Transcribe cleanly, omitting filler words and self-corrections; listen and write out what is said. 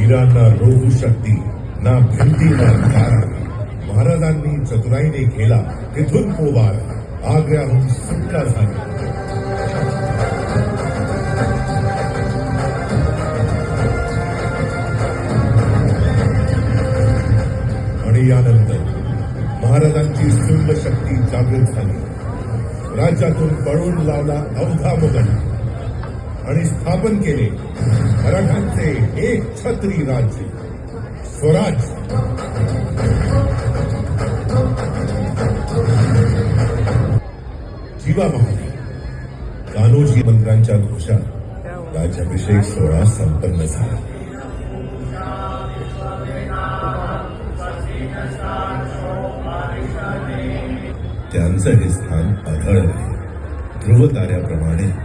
वीरांना रोखू शकती ना भिंती ना तारा. महाराजांनी चतुराईने केला तिथून पोवार. आग्र्याहून सुटका झाली. आणि यानंतर महाराजांची शून्य शक्ती जागृत झाली. राज्यातून पळून लावला अवघा मुघल आणि स्थापन केले मराठ्यांचे एक छत्री राज्य, स्वराज. जीवा महाराज कान्होजी मंत्र्यांच्या घोषात राज्याभिषेक सोहळा संपन्न झाला. त्यांचं हे स्थान आढळ आहे. ध्रुव ताऱ्याप्रमाणे